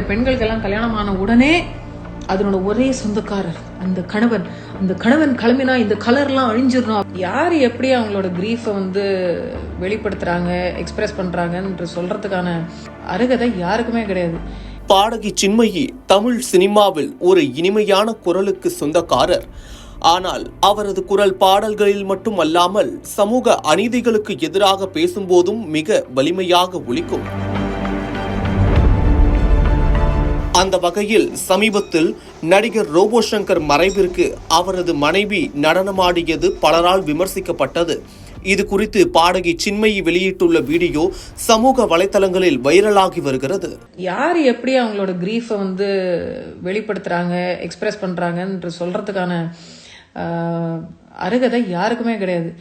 பெண்களுக்கெல்லாம் கல்யாணம் ஆன உடனே அதனோட ஒரே சொந்தக்காரர் அந்த கணவன் கிளம்பினா இந்த கலர்லாம் அழிஞ்சிடணும். யார் எப்படி அவங்களோட கிரீஃபை வெளிப்படுத்துறாங்க, எக்ஸ்பிரஸ் பண்றாங்கன்ற சொல்றதுக்கான அருகதை யாருக்குமே கிடையாது. பாடகி சின்மயி தமிழ் சினிமாவில் ஒரு இனிமையான குரலுக்கு சொந்தக்காரர். ஆனால் அவரது குரல் பாடல்களில் மட்டும் அல்லாமல் சமூக அநீதிகளுக்கு எதிராக பேசும்போதும் மிக வலிமையாக ஒலிக்கும். அந்த வகையில் சமீபத்தில் நடிகர் ரோபோ சங்கர் மறைவிற்கு அவரது மனைவி நடனமாடியது பலரால் விமர்சிக்கப்பட்டது. இது குறித்து பாடகி சின்மயி வெளியிட்டுள்ள வீடியோ சமூக வலைதளங்களில் வைரலாகி வருகிறது. யார் எப்படி அவங்களோட கிரீஃபை வெளிப்படுத்துறாங்க, எக்ஸ்பிரஸ் பண்றாங்கன்ற சொல்றதுக்கான அருகதை யாருக்குமே கிடையாது.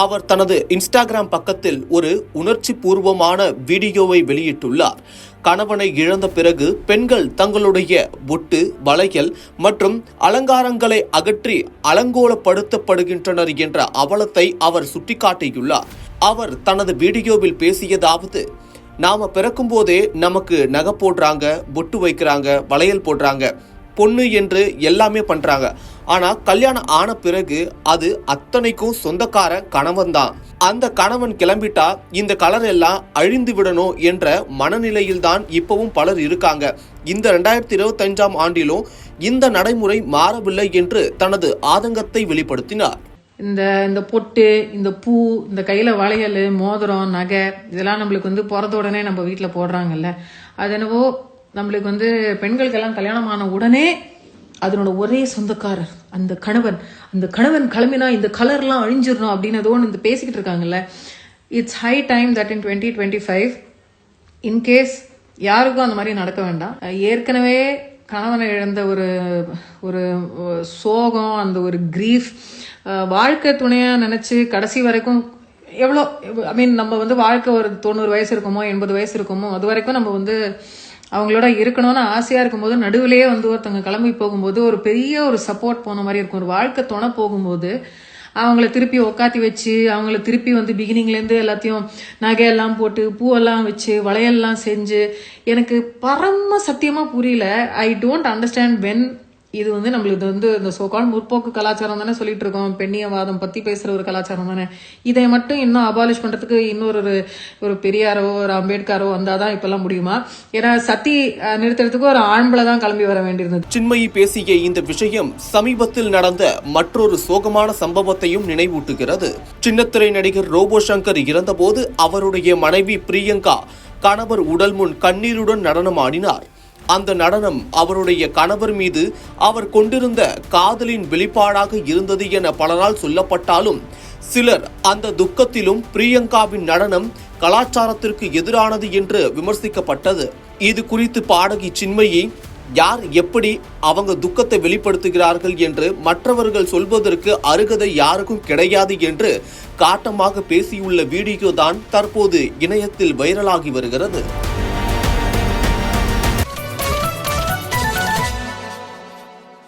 அவர் தனது இன்ஸ்டாகிராம் பக்கத்தில் ஒரு உணர்ச்சி பூர்வமான வீடியோவை வெளியிட்டுள்ளார். கணவனை இழந்த பிறகு பெண்கள் தங்களுடைய பொட்டு, வளையல் மற்றும் அலங்காரங்களை அகற்றி அலங்கோலப்படுத்தப்படுகின்றனர் என்ற அவலத்தை அவர் சுட்டிக்காட்டியுள்ளார். அவர் தனது வீடியோவில் பேசியதாவது: நாம பிறக்கும் போதே நமக்கு நகை போடுறாங்க, பொட்டு வைக்கிறாங்க, வளையல் போடுறாங்க, பொண்ணு என்று எல்லாமே பண்றாங்க. ஆனா கல்யாணம் ஆன பிறகு அது அத்தனைக்கும் சொந்தக்கார கணவன் தான். அந்த கணவன் கிளம்பிட்டா இந்த கலர் எல்லாம் அழிந்து விடணும் என்ற மனநிலையில் தான் இப்பவும் பலர் இருக்காங்க. இந்த 2025ஆம் ஆண்டிலும் இந்த நடைமுறை மாறவில்லை என்று தனது ஆதங்கத்தை வெளிப்படுத்தினார். இந்த பொட்டு, இந்த பூ, இந்த கையில வளையல், மோதிரம், நகை இதெல்லாம் நம்மளுக்கு பிறந்த உடனே நம்ம வீட்டுல போடுறாங்கல்ல, அது என்னவோ நம்மளுக்கு பெண்களுக்கெல்லாம் கல்யாணம் ஆன உடனே அதனோட ஒரே சொந்தக்காரர் அந்த கணவன் கிளம்பினா இந்த கலர்லாம் அழிஞ்சிடணும் அப்படின்னு பேசிக்கிட்டு இருக்காங்கல்ல. It's high time that in 2025 in case யாருக்கும் அந்த மாதிரி நடக்க வேண்டாம். ஏற்கனவே கணவனை இழந்த ஒரு சோகம், அந்த ஒரு கிரீஃப், வாழ்க்கை துணையா நினைச்சு கடைசி வரைக்கும் எவ்வளோ நம்ம வாழ்க்கை ஒரு 90 வயசு இருக்குமோ, 80 வயசு இருக்குமோ, அது வரைக்கும் நம்ம அவங்களோட இருக்கணும்னு ஆசையா இருக்கும்போது நடுவிலேயே ஒருத்தவங்க கிளம்பி போகும்போது ஒரு பெரிய ஒரு சப்போர்ட் போன மாதிரி இருக்கும். ஒரு வாழ்க்கை துணை போகும்போது அவங்கள திருப்பி உக்காத்தி வச்சு அவங்கள திருப்பி பிகினிங்லேருந்து எல்லாத்தையும் நகையெல்லாம் போட்டு பூவெல்லாம் வச்சு வளையல்லாம் செஞ்சு எனக்கு பரம சத்தியமா புரியல. ஐ டோன்ட் அண்டர்ஸ்டாண்ட் வென் இது நம்மளுக்கு இந்த சோகால் முற்போக்கு கலாச்சாரம் தானே சொல்லிட்டு இருக்கோம், பெண்ணியவாதம் பத்தி பேசுற ஒரு கலாச்சாரம் தானே. இதை மட்டும் இன்னும் அபாலிஷ் பண்றதுக்கு ஒரு பெரியாரோ ஒரு அம்பேத்கரோ வந்தாதான் இப்பெல்லாம் முடியுமா? ஏன்னா சத்தி நிறுத்துறதுக்கு ஒரு ஆண்களை தான் கிளம்பி வர வேண்டியிருந்தது. சின்மயி பேசிய இந்த விஷயம் சமீபத்தில் நடந்த மற்றொரு சோகமான சம்பவத்தையும் நினைவூட்டுகிறது. சின்னத்திரை நடிகர் ரோபோ சங்கர் இறந்தபோது அவருடைய மனைவி பிரியங்கா கணவர் உடல் முன் கண்ணீருடன் நடனமாடினார். அந்த நடனம் அவருடைய கணவர் மீது அவர் கொண்டிருந்த காதலின் வெளிப்பாடாக இருந்தது என பலரால் சொல்லப்பட்டாலும் சிலர் அந்த துக்கத்திலும் பிரியங்காவின் நடனம் கலாச்சாரத்திற்கு எதிரானது என்று விமர்சிக்கப்பட்டது. இது குறித்து பாடகி சின்மயி யார் எப்படி அவங்க துக்கத்தை வெளிப்படுத்துகிறார்கள் என்று மற்றவர்கள் சொல்வதற்கு அருகதை யாருக்கும் கிடையாது என்று காட்டமாக பேசியுள்ள வீடியோ தான் தற்போது இணையத்தில் வைரலாகி வருகிறது.